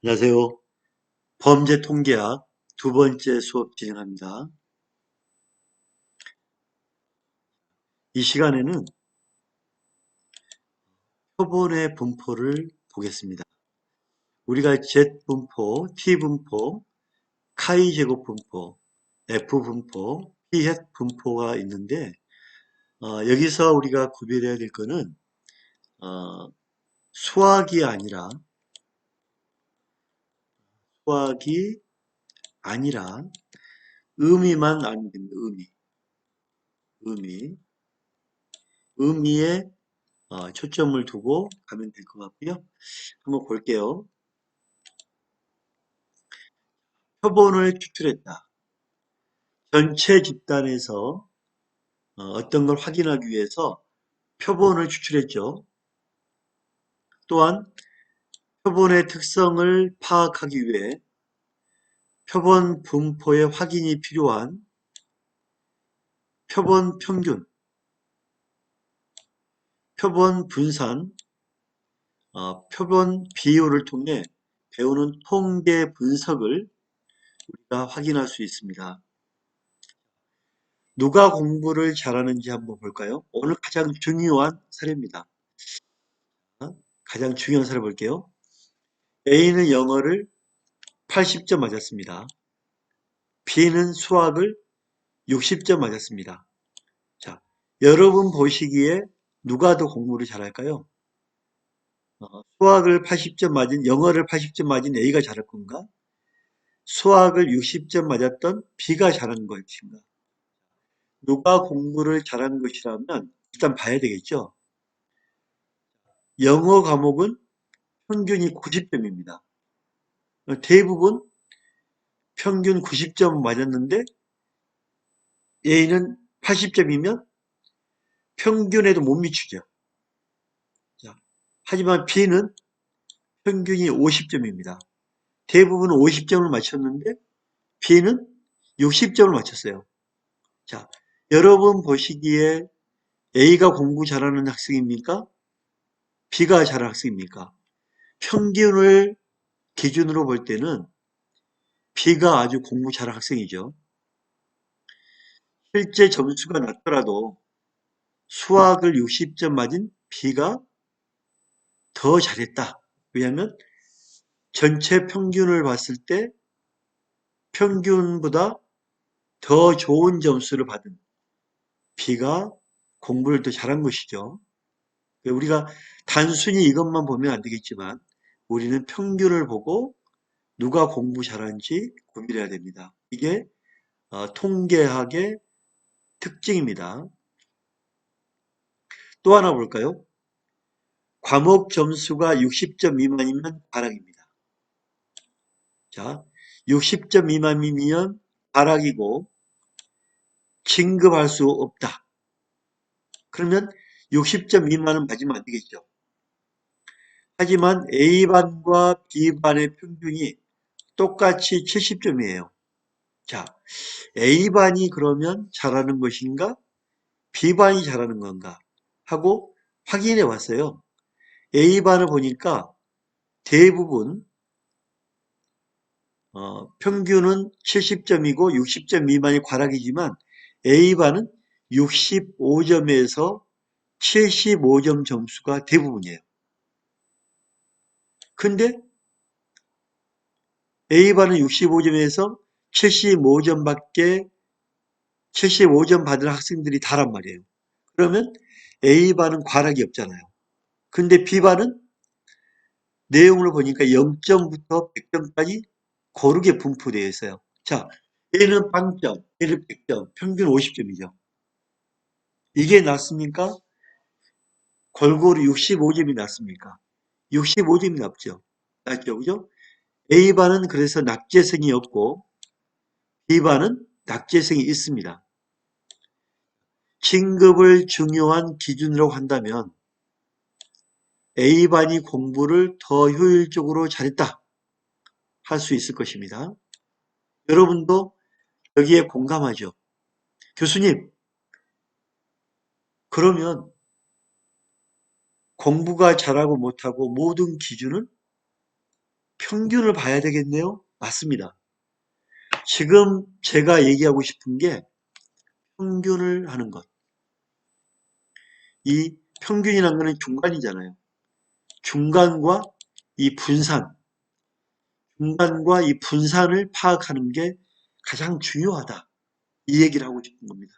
안녕하세요. 범죄 통계학 두 번째 수업 진행합니다. 이 시간에는 표본의 분포를 보겠습니다. 우리가 Z분포, T분포, 카이 제곱 분포, F분포, P햇 분포가 있는데 여기서 우리가 구별해야 될 거는 어, 수학이 아니라 수학이 아니라 의미만 알면 됩니다. 의미, 의미에 초점을 두고 가면 될 것 같고요. 한번 볼게요. 표본을 추출했다. 전체 집단에서 어떤 걸 확인하기 위해서 표본을 추출했죠. 또한 표본의 특성을 파악하기 위해 표본 분포의 확인이 필요한 표본 평균, 표본 분산, 표본 비율을 통해 배우는 통계 분석을 우리가 확인할 수 있습니다. 누가 공부를 잘하는지 한번 볼까요? 오늘 가장 중요한 사례입니다. 가장 중요한 사례 볼게요. A는 영어를 80점 맞았습니다. B는 수학을 60점 맞았습니다. 자, 여러분 보시기에 누가 더 공부를 잘할까요? 수학을 80점 맞은, 영어를 80점 맞은 A가 잘할 건가? 수학을 60점 맞았던 B가 잘하는 것인가? 누가 공부를 잘한 것이라면 일단 봐야 되겠죠? 영어 과목은 평균이 90점입니다. 대부분 평균 90점 맞았는데 A는 80점이면 평균에도 못 미치죠. 자, 하지만 B는 평균이 50점입니다. 대부분 50점을 맞췄는데 B는 60점을 맞췄어요. 자, 여러분 보시기에 A가 공부 잘하는 학생입니까? B가 잘하는 학생입니까? 평균을 기준으로 볼 때는 B가 아주 공부 잘하는 학생이죠. 실제 점수가 낮더라도 수학을 60점 맞은 B가 더 잘했다. 왜냐하면 전체 평균을 봤을 때 평균보다 더 좋은 점수를 받은 B가 공부를 더 잘한 것이죠. 우리가 단순히 이것만 보면 안 되겠지만 우리는 평균을 보고 누가 공부 잘하는지 구별해야 됩니다. 이게 통계학의 특징입니다. 또 하나 볼까요? 과목 점수가 60점 미만이면 과락입니다. 자, 60점 미만이면 과락이고 진급할 수 없다. 그러면 60점 미만은 맞으면 안 되겠죠. 하지만 A반과 B반의 평균이 똑같이 70점이에요. 자, A반이 그러면 잘하는 것인가? B반이 잘하는 건가? 하고 확인해 봤어요. A반을 보니까 대부분 평균은 70점이고 60점 미만이 과락이지만 A반은 65점에서 75점 점수가 대부분이에요. 근데 A반은 65점에서 75점밖에 75점 받은 학생들이 다란 말이에요. 그러면 A반은 과락이 없잖아요. 근데 B반은 내용을 보니까 0점부터 100점까지 고르게 분포되어 있어요. 자, A는 빵점, A는 100점, 평균 50점이죠. 이게 낫습니까? 골고루 65점이 낫습니까? 65점이 낫죠. 낫죠, 그죠? A반은 그래서 낙제성이 없고 B반은 낙제성이 있습니다. 진급을 중요한 기준으로 한다면 A반이 공부를 더 효율적으로 잘했다 할 수 있을 것입니다. 여러분도 여기에 공감하죠? 교수님, 그러면 공부가 잘하고 못하고 모든 기준은 평균을 봐야 되겠네요. 맞습니다. 지금 제가 얘기하고 싶은 게 평균을 하는 것. 이 평균이라는 것은 중간이잖아요. 중간과 이 분산, 중간과 이 분산을 파악하는 게 가장 중요하다. 이 얘기를 하고 싶은 겁니다.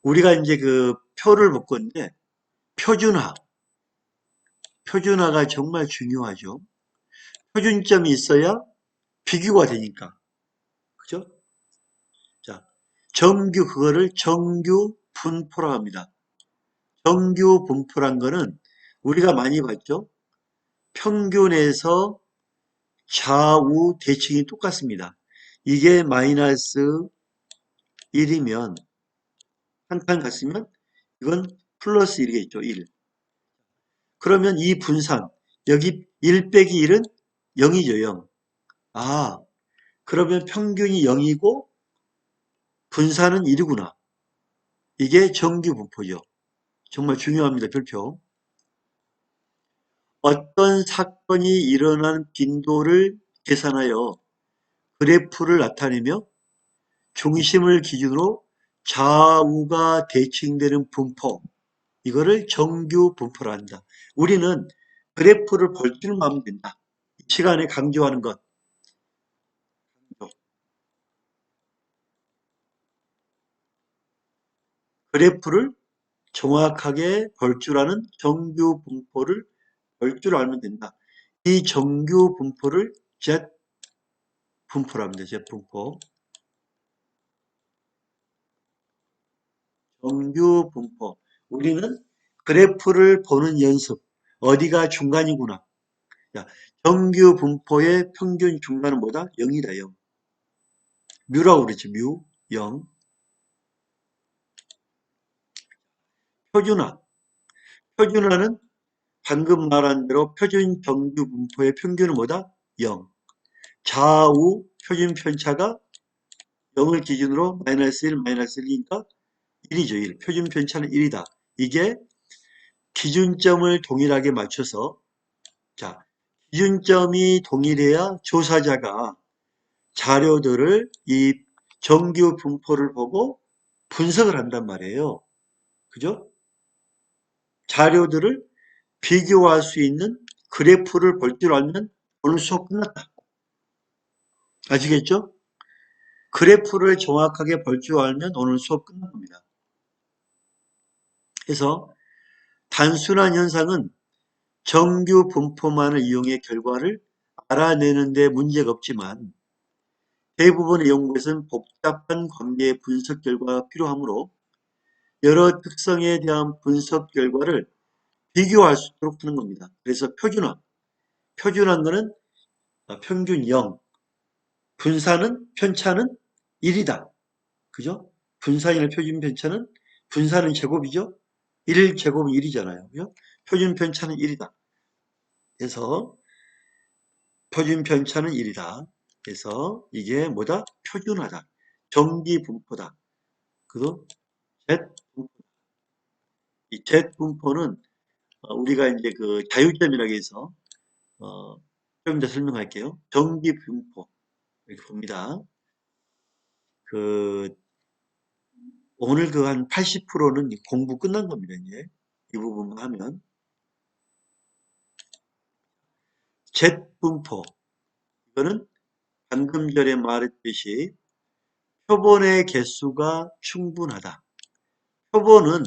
우리가 이제 그 표를 볼 건데, 표준화. 표준화가 정말 중요하죠. 표준점이 있어야 비교가 되니까. 그죠? 자, 그거를 정규 분포라고 합니다. 정규 분포란 거는 우리가 많이 봤죠? 평균에서 좌우 대칭이 똑같습니다. 이게 마이너스 1이면, 한 칸 갔으면 이건 플러스 1이겠죠, 1. 그러면 이 분산, 여기 1 빼기 1은 0이죠, 0. 아, 그러면 평균이 0이고 분산은 1이구나. 이게 정규 분포죠. 정말 중요합니다, 별표. 어떤 사건이 일어난 빈도를 계산하여 그래프를 나타내며 중심을 기준으로 좌우가 대칭되는 분포, 이거를 정규 분포라 한다. 우리는 그래프를 볼 줄만 하면 된다. 이 시간에 강조하는 것. 그래프를 정확하게 볼 줄 아는 정규 분포를 볼 줄 알면 된다. 이 정규 분포를 Z 분포라 합니다. Z 분포. 정규 분포. 우리는 그래프를 보는 연습. 어디가 중간이구나. 자, 정규 분포의 평균 중간은 뭐다? 0이다, 0. 뮤라고 그러지, 뮤. 0. 표준화. 표준화는 방금 말한 대로 표준 정규 분포의 평균은 뭐다? 0. 좌우 표준 편차가 0을 기준으로 마이너스 1, 마이너스 1이니까 1이죠, 1. 표준 편차는 1이다. 이게 기준점을 동일하게 맞춰서, 자, 기준점이 동일해야 조사자가 자료들을 이 정규 분포를 보고 분석을 한단 말이에요. 그죠? 자료들을 비교할 수 있는 그래프를 볼 줄 알면 오늘 수업 끝났다. 아시겠죠? 그래프를 정확하게 볼 줄 알면 오늘 수업 끝난 겁니다. 그래서 단순한 현상은 정규 분포만을 이용해 결과를 알아내는 데 문제가 없지만 대부분의 연구에서는 복잡한 관계 분석 결과가 필요하므로 여러 특성에 대한 분석 결과를 비교할 수 있도록 하는 겁니다. 그래서 표준화. 표준화한 거는 평균 0, 분산은 편차는 1이다. 그죠? 분산이나 표준 편차는 분산은 제곱이죠. 1 제곱은 1이잖아요. 그죠? 표준 편차는 1이다. 그래서 표준 편차는 1이다. 그래서 이게 뭐다? 표준화다. 정기 분포다. 그리고 Z 분포. 이 Z 분포는 우리가 이제 그 자유점이라고 해서 좀 더 설명할게요. 정기 분포 이렇게 봅니다. 그 오늘 그 한 80%는 공부 끝난 겁니다. 이제 이 부분만 하면 Z 분포 이거는 방금 전에 말했듯이 표본의 개수가 충분하다. 표본은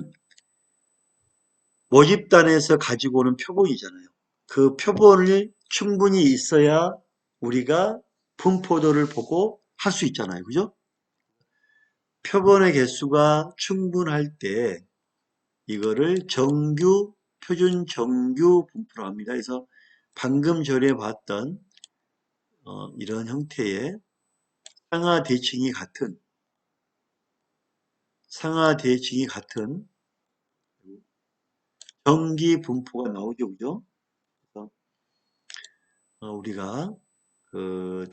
모집단에서 가지고 오는 표본이잖아요. 그 표본이 충분히 있어야 우리가 분포도를 보고 할 수 있잖아요. 그죠? 표본의 개수가 충분할 때 이거를 표준 정규 분포라고 합니다. 그래서 방금 전에 봤던 이런 형태의 상하 대칭이 같은 정기 분포가 나오죠. 그죠? 그래서 우리가 그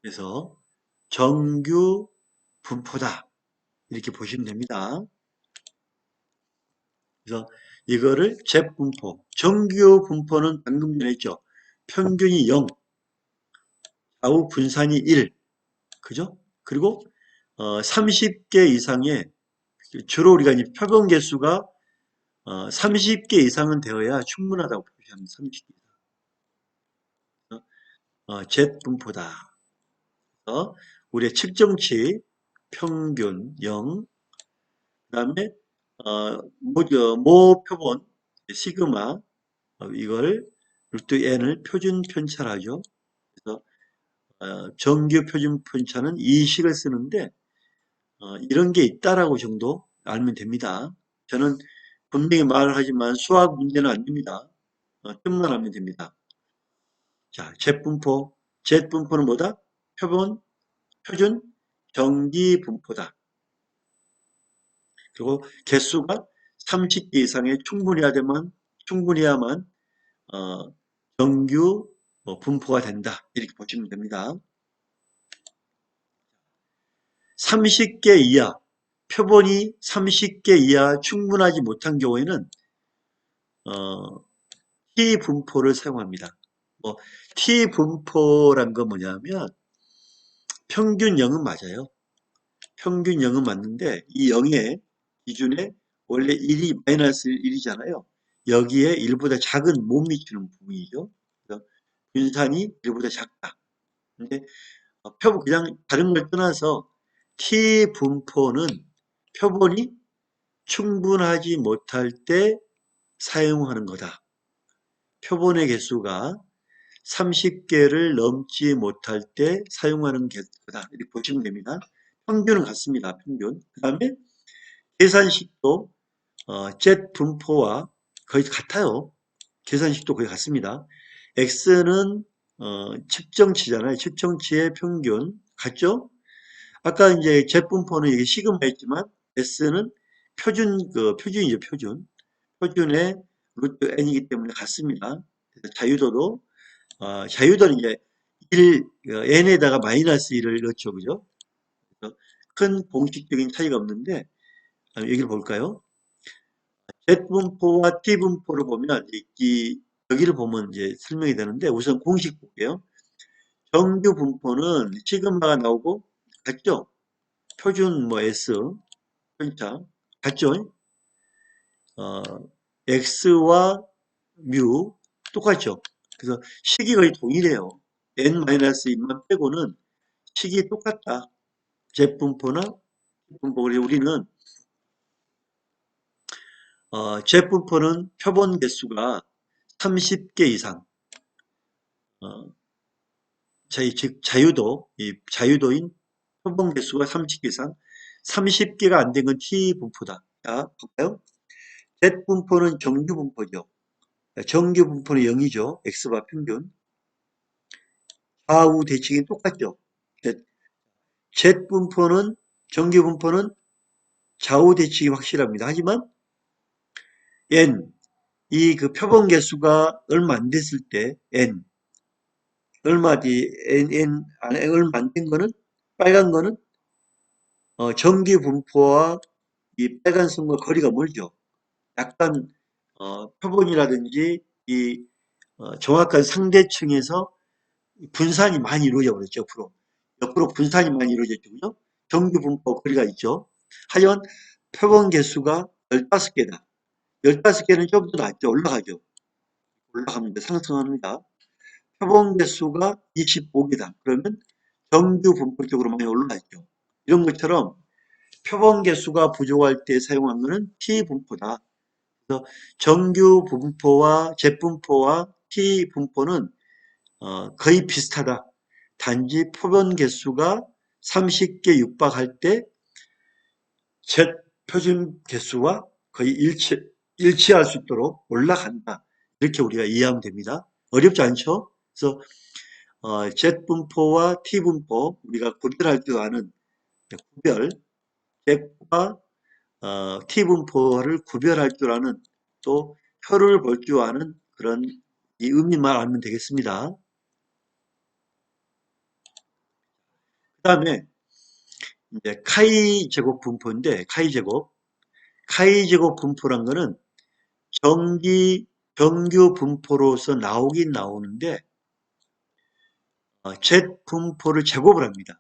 그래서 정규 분포다. 이렇게 보시면 됩니다. 그래서 이거를 Z분포, 정규 분포는 방금 전에 했죠. 평균이 0, 좌우 분산이 1, 그죠? 그리고 30개 이상의 주로 우리가 이제 표본 개수가 30개 이상은 되어야 충분하다고 표시합니다. 30개 이상. Z분포다. 우리의 측정치 평균 0, 그다음에 모 표본 시그마 이걸 루트 n을 표준 편차하죠. 그래서 정규 표준 편차는 이 식을 쓰는데 이런 게 있다라고 정도 알면 됩니다. 저는 분명히 말을 하지만 수학 문제는 안 됩니다. 뜻만 하면 됩니다. 자, Z분포는 뭐다? 표준 정기 분포다. 그리고 개수가 30개 이상의 충분해야만 정규 분포가 된다. 이렇게 보시면 됩니다. 30개 이하, 표본이 30개 이하 충분하지 못한 경우에는 T분포를 사용합니다. T분포란 건 뭐냐면 평균 0은 맞아요. 평균 0은 맞는데 이 0의 기준에 원래 1이 마이너스 1이잖아요. 여기에 1보다 작은 못 미치는 부분이죠. 그래서 분산이 1보다 작다. 근데 그냥 다른 걸 떠나서 T분포는 표본이 충분하지 못할 때 사용하는 거다. 표본의 개수가 30개를 넘지 못할 때 사용하는 거다. 이렇게 보시면 됩니다. 평균은 같습니다. 평균. 그 다음에 계산식도 Z 분포와 거의 같아요. 계산식도 거의 같습니다. X는 측정치잖아요. 측정치의 평균 같죠? 아까 이제 Z분포는 이게 시그마였지만 S는 표준이죠, 표준. 표준의 루트 n이기 때문에 같습니다. 그래서 자유도는 이제 n에다가 마이너스 1을 넣죠, 그죠? 그래서 큰 공식적인 차이가 없는데, 여기를 볼까요? Z분포와 T분포를 보면, 여기를 보면 이제 설명이 되는데, 우선 공식 볼게요. 정규 분포는 시그마가 나오고, 같죠? 표준 S, 편차, 같죠? 어, X와 뮤, 똑같죠? 그래서 식이 거의 동일해요. n-1만 빼고는 식이 똑같다. Z분포나 T분포. 그래서 우리는 Z분포는 표본 개수가 30개 이상, 어, 즉 자유도인 표본 개수가 30개 이상, 30개가 안 된 건 T분포다. 자, 볼까요? Z분포는 정규분포죠. 정규분포는 0이죠. X바 평균. 좌우 대칭이 똑같죠. Z분포는 정규분포는 좌우 대칭이 확실합니다. 하지만 n 그 표본 개수가 얼마 안 됐을 때 얼마 뒤 안에 얼마 안 된 거는 빨간 거는 정규 분포와 이 빨간 선과 거리가 멀죠. 약간 표본이라든지 정확한 상대층에서 분산이 많이 이루어져 버렸죠. 옆으로 분산이 많이 이루어졌죠. 그죠? 정규 분포 거리가 있죠. 하지만 표본 개수가 15개다. 15개는 좀 더 낮죠. 올라갑니다. 상승합니다. 표본 개수가 25개다. 그러면 정규 분포 쪽으로 많이 올라가죠. 이런 것처럼 표본 개수가 부족할 때 사용한 것은 T분포다. 그래서 정규 분포와 Z분포와 T분포는 거의 비슷하다. 단지 표본 개수가 30개 육박할 때 Z 표준 개수와 거의 일치할 수 있도록 올라간다. 이렇게 우리가 이해하면 됩니다. 어렵지 않죠? 그래서 Z분포와 T분포 우리가 구별할 줄 아는 구별, Z과 T분포를 구별할 줄 아는 또 표를 볼 줄 아는 그런 이 의미만 알면 되겠습니다. 그 다음에 이제 카이 제곱 분포인데 카이 제곱 분포란 거는 정규 분포로서 나오긴 나오는데 Z 분포를 제곱을 합니다.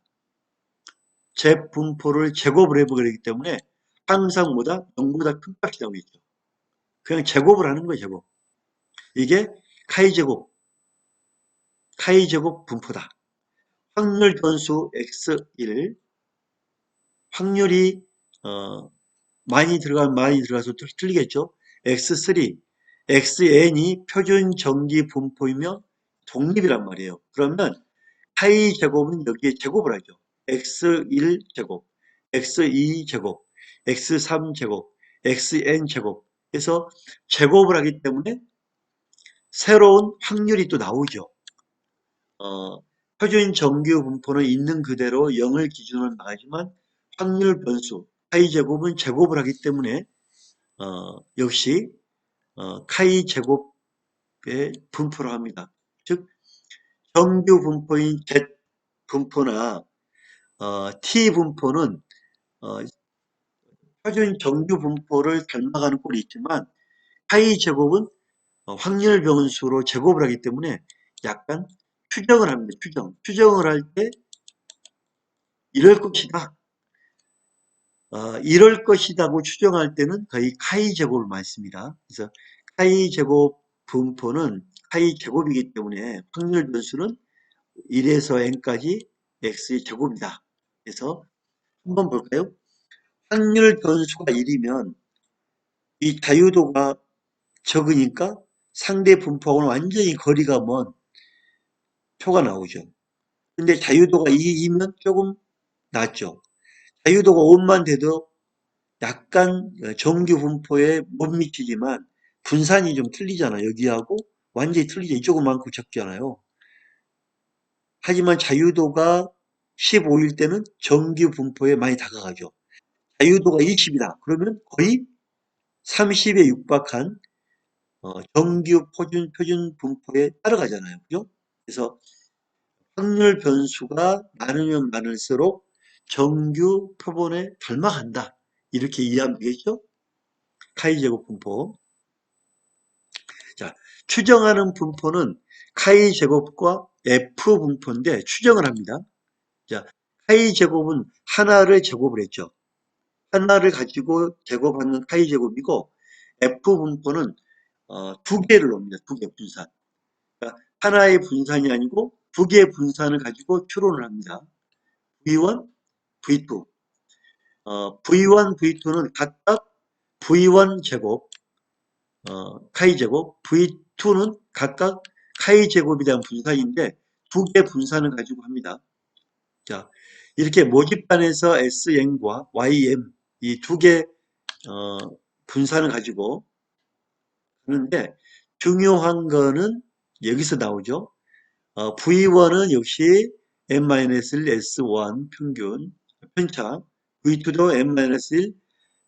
Z 분포를 제곱을 해버리기 때문에 항상 뭐다? 0보다 큰 값이 나오겠죠. 그냥 제곱을 하는 거예요, 제곱. 이게 카이 제곱 분포다. 확률 변수 x1, 확률이 많이 들어가서 틀리겠죠. x3, xn이 표준 정기 분포이며 독립이란 말이에요. 그러면 카이 제곱은 여기에 제곱을 하죠. x1 제곱, x2 제곱, x3 제곱, xn 제곱. 해서 제곱을 하기 때문에 새로운 확률이 또 나오죠. 표준 정규 분포는 있는 그대로 0을 기준으로 나가지만 확률 변수 카이 제곱은 제곱을 하기 때문에 역시 카이 제곱의 분포를 합니다. 즉 정규 분포인 Z 분포나 T 분포는 표준 정규 분포를 닮아가는 꼴이 있지만 카이 제곱은 확률 변수로 제곱을 하기 때문에 약간 추정을 합니다. 추정을 할 때 이럴 것이다. 이럴 것이다고 추정할 때는 거의 카이 제곱을 많이 씁니다. 그래서 카이 제곱 분포는 카이 제곱이기 때문에 확률 변수는 1에서 n까지 x의 제곱이다. 그래서 한번 볼까요? 확률 변수가 1이면 이 자유도가 적으니까 상대 분포하고는 완전히 거리가 먼 표가 나오죠. 근데 자유도가 2이면 조금 낮죠. 자유도가 5만 돼도 약간 정규 분포에 못 미치지만 분산이 좀 틀리잖아요. 여기하고 완전히 틀리죠. 이쪽은 많고 적잖아요. 하지만 자유도가 15일 때는 정규 분포에 많이 다가가죠. 자유도가 20이다. 그러면 거의 30에 육박한 정규 표준 분포에 따라가잖아요. 그죠? 그래서 확률 변수가 많으면 많을수록 정규 표본에 닮아간다. 이렇게 이해하면 되겠죠? 카이 제곱 분포. 자, 추정하는 분포는 카이 제곱과 F 분포인데 추정을 합니다. 자, 카이 제곱은 하나를 제곱을 했죠. 하나를 가지고 제곱하는 카이 제곱이고 F 분포는 두 개를 놉니다. 두 개 분산. 그러니까 하나의 분산이 아니고 두 개의 분산을 가지고 추론을 합니다. V1, V2. V1, V2는 각각 V1 제곱, 카이 제곱, V2는 각각 카이 제곱에 대한 분산인데 두 개 분산을 가지고 합니다. 자, 이렇게 모집단에서 SN과 YM 이 두 개 분산을 가지고 하는데 중요한 거는 여기서 나오죠. V1은 역시 n-1 S1 평균 편차, V2도 n-1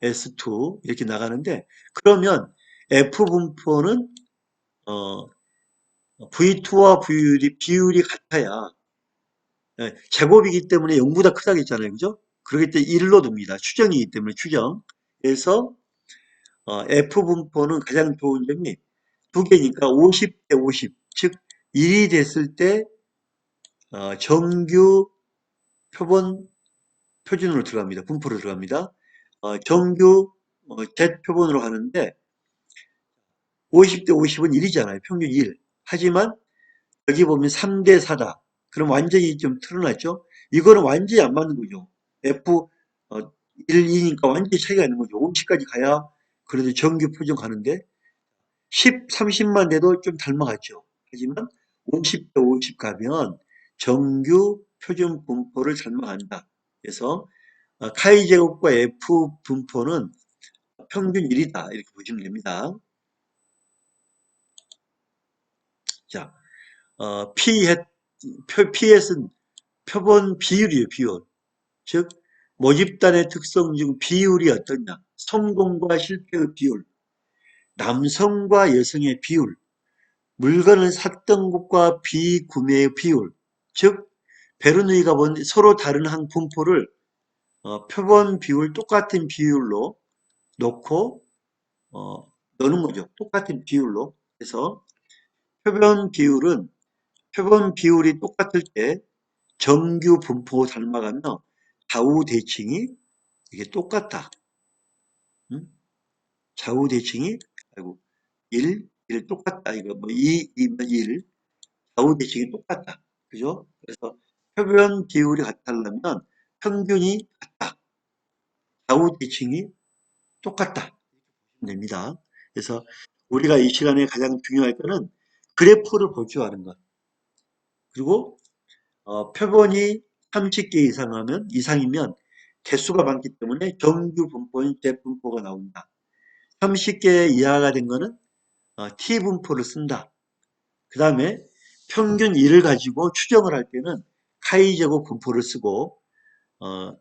S2 이렇게 나가는데 그러면 F 분포는 V2와 비율이 같아야 제곱이기 때문에 0보다 크다고 했잖아요. 그죠? 그렇기 때문에 1로 둡니다. 추정이기 때문에 추정. 그래서 F 분포는 가장 좋은 점이 두 개니까 50대 50, 즉 1이 됐을 때 정규 표준으로 들어갑니다. 분포로 들어갑니다. 정규 Z 표본으로 하는데 50대 50은 1이잖아요. 평균 1. 하지만 여기 보면 3대 4다. 그럼 완전히 좀 틀어놨죠? 이거는 완전히 안 맞는 거죠. F 1, 2니까 완전히 차이가 있는 거죠. 50까지 가야 그래도 정규 표준 가는데 10, 30만 돼도 좀 닮아갔죠. 하지만 50대 50 가면 정규 표준 분포를 닮아간다. 그래서 카이 제곱과 F 분포는 평균 1이다. 이렇게 보시면 됩니다. 자, PS는 표본 비율이에요, 비율. 즉, 모집단의 특성 중 비율이 어떠냐? 성공과 실패의 비율, 남성과 여성의 비율, 물건을 샀던 곳과 비구매의 비율, 즉, 베르누이가 본 서로 다른 한 분포를 표본 비율 똑같은 비율로 놓고 넣는 거죠. 똑같은 비율로. 그래서 표본 비율은 표본 비율이 똑같을 때 정규 분포 닮아가면 좌우 대칭이 이게 똑같다. 음? 좌우 대칭이 아이고 1 똑같다. 이거 뭐 2면 1, 좌우 대칭이 똑같다. 그죠? 그래서 표본 비율이 같다면 평균이 같다. 좌우 대칭이 똑같다. 됩니다. 그래서 우리가 이 시간에 가장 중요할 거는 그래프를 볼 줄 아는 것. 그리고 표본이 30개 이상이면 개수가 많기 때문에 정규 분포인 대분포가 나온다. 30개 이하가 된 거는 T분포를 쓴다. 그 다음에 평균 1을 가지고 추정을 할 때는 카이제곱 분포를 쓰고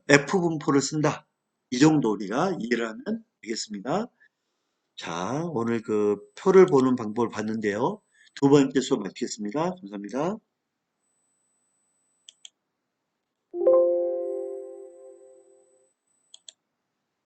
F분포를 쓴다. 이 정도 우리가 이해를 하면 되겠습니다. 자, 오늘 그 표를 보는 방법을 봤는데요. 두 번째 수업 마치겠습니다. 감사합니다.